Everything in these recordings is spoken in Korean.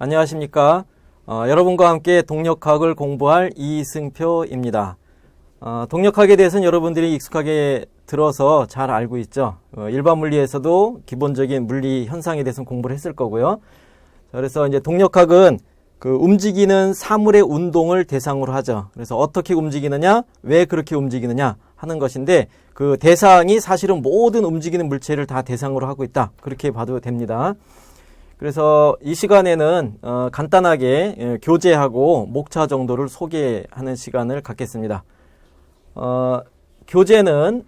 안녕하십니까. 여러분과 함께 동력학을 공부할 이승표입니다. 동력학에 대해서는 여러분들이 익숙하게 들어서 잘 알고 있죠. 일반 물리에서도 기본적인 물리 현상에 대해서 공부를 했을 거고요. 그래서 이제 동력학은 그 움직이는 사물의 운동을 대상으로 하죠. 그래서 어떻게 움직이느냐, 왜 그렇게 움직이느냐 하는 것인데, 그 대상이 사실은 모든 움직이는 물체를 다 대상으로 하고 있다. 그렇게 봐도 됩니다. 그래서 이 시간에는 간단하게 교재하고 목차 정도를 소개하는 시간을 갖겠습니다. 교재는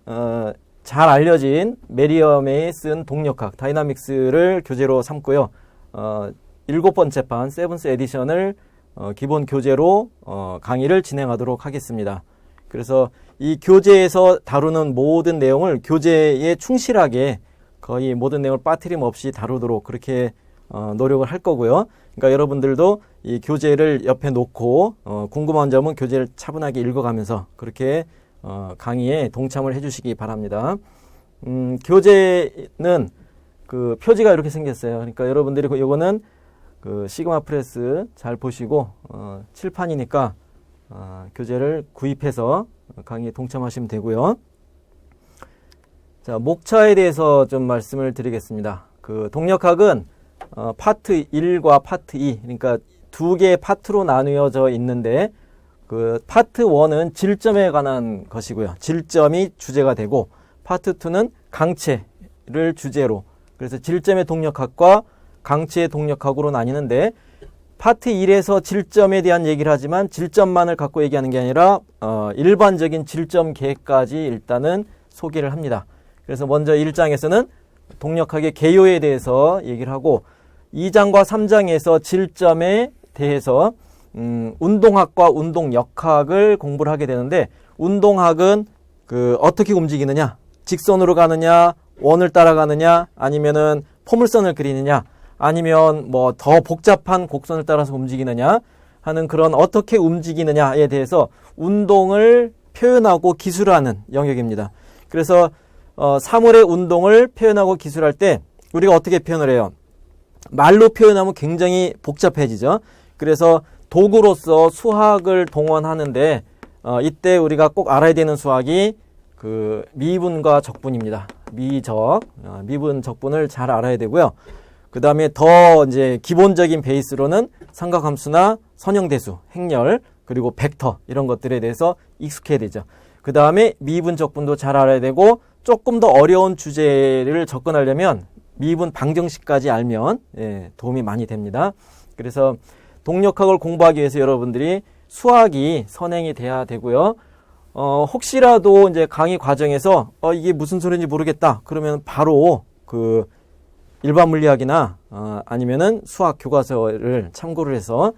잘 알려진 메리엄이 쓴 동력학, 다이나믹스를 교재로 삼고요. 7번째 판, 세븐스 에디션을 기본 교재로 강의를 진행하도록 하겠습니다. 그래서 이 교재에서 다루는 모든 내용을 교재에 충실하게 거의 모든 내용을 빠트림 없이 다루도록 그렇게 노력을 할 거고요. 그러니까 여러분들도 이 교재를 옆에 놓고 궁금한 점은 교재를 차분하게 읽어가면서 그렇게 강의에 동참을 해주시기 바랍니다. 교재는 그 표지가 이렇게 생겼어요. 그러니까 여러분들이 이거는 그 시그마 프레스 잘 보시고 칠판이니까 교재를 구입해서 강의에 동참하시면 되고요. 자, 목차에 대해서 좀 말씀을 드리겠습니다. 그 동력학은 파트 1과 파트 2, 그러니까 두 개의 파트로 나누어져 있는데, 그 파트 1은 질점에 관한 것이고요. 질점이 주제가 되고, 파트 2는 강체를 주제로, 그래서 질점의 동력학과 강체의 동력학으로 나뉘는데, 파트 1에서 질점에 대한 얘기를 하지만 질점만을 갖고 얘기하는 게 아니라 일반적인 질점계까지 일단은 소개를 합니다. 그래서 먼저 1장에서는 동력학의 개요에 대해서 얘기를 하고, 2장과 3장에서 질점에 대해서 운동학과 운동역학을 공부를 하게 되는데, 운동학은 그 어떻게 움직이느냐, 직선으로 가느냐, 원을 따라가느냐, 아니면은 포물선을 그리느냐, 아니면 뭐 더 복잡한 곡선을 따라서 움직이느냐 하는 그런 어떻게 움직이느냐에 대해서 운동을 표현하고 기술하는 영역입니다. 그래서 사물의 운동을 표현하고 기술할 때 우리가 어떻게 표현을 해요? 말로 표현하면 굉장히 복잡해지죠. 그래서 도구로서 수학을 동원하는데 이때 우리가 꼭 알아야 되는 수학이 그 미분과 적분입니다. 미분 적분을 잘 알아야 되고요. 그 다음에 더 이제 기본적인 베이스로는 삼각함수나 선형대수, 행렬, 그리고 벡터 이런 것들에 대해서 익숙해야 되죠. 그 다음에 미분 적분도 잘 알아야 되고, 조금 더 어려운 주제를 접근하려면 미분 방정식까지 알면 도움이 많이 됩니다. 그래서 동력학을 공부하기 위해서 여러분들이 수학이 선행이 돼야 되고요. 혹시라도 이제 강의 과정에서 이게 무슨 소리인지 모르겠다 그러면 바로 그 일반 물리학이나 아니면은 수학 교과서를 참고를 해서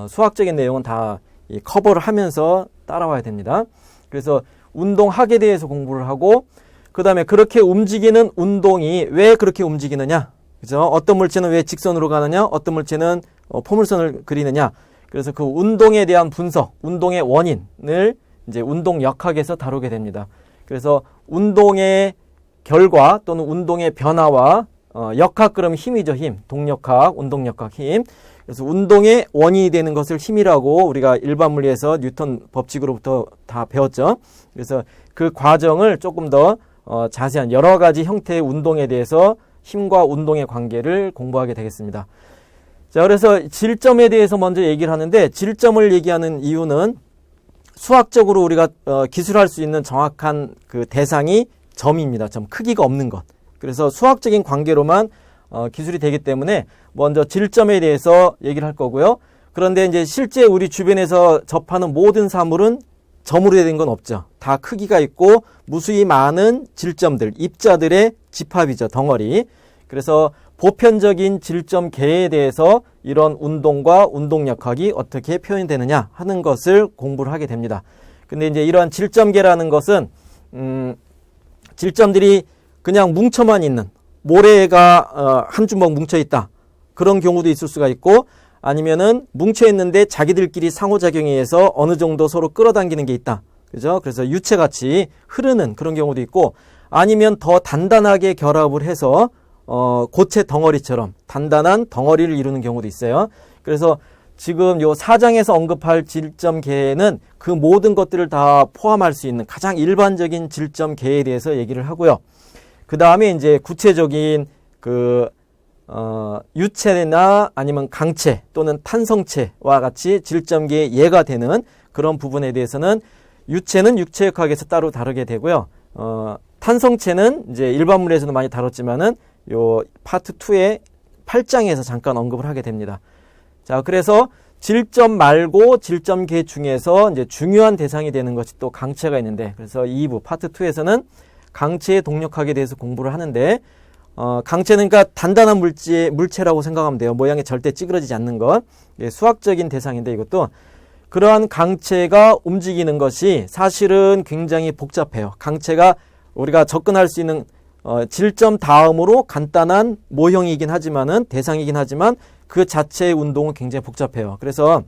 수학적인 내용은 다 커버를 하면서 따라와야 됩니다. 그래서 운동학에 대해서 공부를 하고, 그 다음에 그렇게 움직이는 운동이 왜 그렇게 움직이느냐, 그죠? 어떤 물체는 왜 직선으로 가느냐, 어떤 물체는 포물선을 그리느냐. 그래서 그 운동에 대한 분석, 운동의 원인을 이제 운동역학에서 다루게 됩니다. 그래서 운동의 결과 또는 운동의 변화와 역학, 그러면 힘이죠, 힘. 동력학, 운동역학, 힘. 그래서 운동의 원인이 되는 것을 힘이라고 우리가 일반 물리에서 뉴턴 법칙으로부터 다 배웠죠. 그래서 그 과정을 조금 더 자세한 여러 가지 형태의 운동에 대해서 힘과 운동의 관계를 공부하게 되겠습니다. 자, 그래서 질점에 대해서 먼저 얘기를 하는데, 질점을 얘기하는 이유는 수학적으로 우리가 기술할 수 있는 정확한 그 대상이 점입니다. 점, 크기가 없는 것. 그래서 수학적인 관계로만 기술이 되기 때문에 먼저 질점에 대해서 얘기를 할 거고요. 그런데 이제 실제 우리 주변에서 접하는 모든 사물은 점으로 된 건 없죠. 다 크기가 있고 무수히 많은 질점들, 입자들의 집합이죠, 덩어리. 그래서 보편적인 질점계에 대해서 이런 운동과 운동역학이 어떻게 표현되느냐 하는 것을 공부를 하게 됩니다. 근데 이제 이러한 질점계라는 것은 질점들이 그냥 뭉쳐만 있는, 모래가 한 주먹 뭉쳐 있다, 그런 경우도 있을 수가 있고, 아니면은 뭉쳐 있는데 자기들끼리 상호작용에 의해서 어느 정도 서로 끌어당기는 게 있다, 그죠? 그래서 유체같이 흐르는 그런 경우도 있고, 아니면 더 단단하게 결합을 해서 고체 덩어리처럼 단단한 덩어리를 이루는 경우도 있어요. 그래서 지금 요 4장에서 언급할 질점계는 그 모든 것들을 다 포함할 수 있는 가장 일반적인 질점계에 대해서 얘기를 하고요. 그 다음에 이제 구체적인 유체나 아니면 강체 또는 탄성체와 같이 질점계의 예가 되는 그런 부분에 대해서는 유체는 육체역학에서 따로 다루게 되고요. 탄성체는 이제 일반문에서도 많이 다뤘지만은 요 파트 2의 8장에서 잠깐 언급을 하게 됩니다. 자, 그래서 질점 말고 질점계 중에서 이제 중요한 대상이 되는 것이 또 강체가 있는데, 그래서 2부 파트 2에서는 강체의 동력학에 대해서 공부를 하는데, 강체는 그러니까 단단한 물체라고 생각하면 돼요. 모양이 절대 찌그러지지 않는 것. 수학적인 대상인데 이것도 그러한 강체가 움직이는 것이 사실은 굉장히 복잡해요. 강체가 우리가 접근할 수 있는 질점 다음으로 간단한 모형이긴 하지만은 대상이긴 하지만 그 자체의 운동은 굉장히 복잡해요. 그래서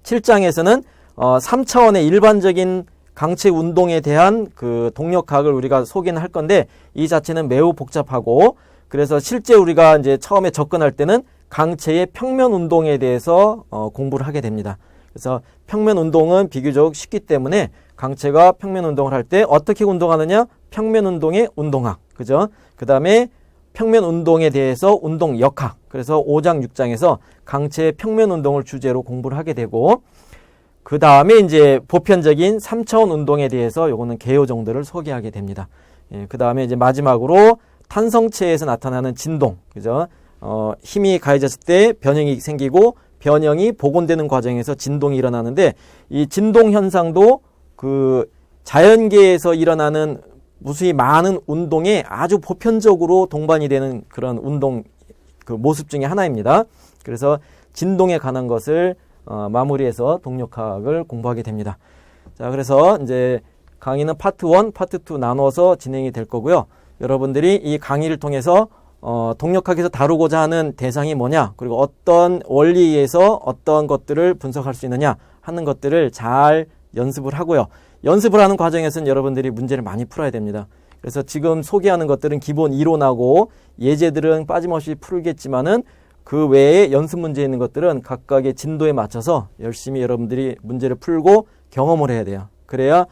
7장에서는 3차원의 일반적인 강체 운동에 대한 그 동력학을 우리가 소개는 할 건데 이 자체는 매우 복잡하고, 그래서 실제 우리가 이제 처음에 접근할 때는 강체의 평면 운동에 대해서 공부를 하게 됩니다. 그래서 평면 운동은 비교적 쉽기 때문에 강체가 평면 운동을 할 때 어떻게 운동하느냐? 평면 운동의 운동학, 그죠? 그 다음에 평면 운동에 대해서 운동 역학. 그래서 5장, 6장에서 강체의 평면 운동을 주제로 공부를 하게 되고, 그 다음에 이제 보편적인 3차원 운동에 대해서 요거는 개요 정도를 소개하게 됩니다. 예, 그 다음에 이제 마지막으로 탄성체에서 나타나는 진동, 그죠? 힘이 가해졌을 때 변형이 생기고 변형이 복원되는 과정에서 진동이 일어나는데, 이 진동 현상도 그 자연계에서 일어나는 무수히 많은 운동에 아주 보편적으로 동반이 되는 그런 운동 그 모습 중에 하나입니다. 그래서 진동에 관한 것을 마무리해서 동력학을 공부하게 됩니다. 자, 그래서 이제 강의는 파트 1, 파트 2 나눠서 진행이 될 거고요. 여러분들이 이 강의를 통해서 동력학에서 다루고자 하는 대상이 뭐냐, 그리고 어떤 원리에서 어떤 것들을 분석할 수 있느냐 하는 것들을 잘 연습을 하고요. 연습을 하는 과정에서는 여러분들이 문제를 많이 풀어야 됩니다. 그래서 지금 소개하는 것들은 기본 이론하고 예제들은 빠짐없이 풀겠지만은 그 외에 연습 문제에 있는 것들은 각각의 진도에 맞춰서 열심히 여러분들이 문제를 풀고 경험을 해야 돼요. 그래야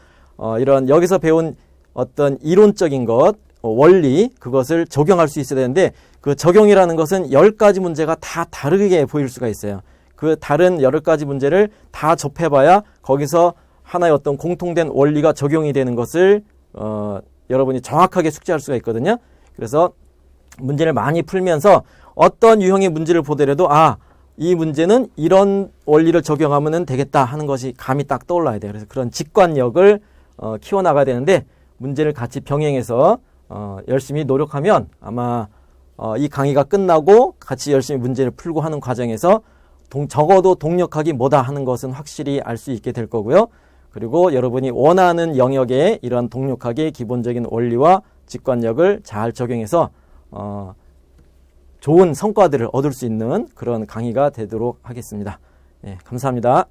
이런 여기서 배운 어떤 이론적인 것, 원리, 그것을 적용할 수 있어야 되는데, 그 적용이라는 것은 10가지 문제가 다 다르게 보일 수가 있어요. 그 다른 10가지 문제를 다 접해봐야 거기서 하나의 어떤 공통된 원리가 적용이 되는 것을 여러분이 정확하게 숙지할 수가 있거든요. 그래서 문제를 많이 풀면서 어떤 유형의 문제를 보더라도 이 문제는 이런 원리를 적용하면 되겠다 하는 것이 감이 딱 떠올라야 돼요. 그래서 그런 직관력을 키워나가야 되는데, 문제를 같이 병행해서 열심히 노력하면 아마 이 강의가 끝나고 같이 열심히 문제를 풀고 하는 과정에서 적어도 동력학이 뭐다 하는 것은 확실히 알 수 있게 될 거고요. 그리고 여러분이 원하는 영역에 이러한 동력학의 기본적인 원리와 직관력을 잘 적용해서 좋은 성과들을 얻을 수 있는 그런 강의가 되도록 하겠습니다. 네, 감사합니다.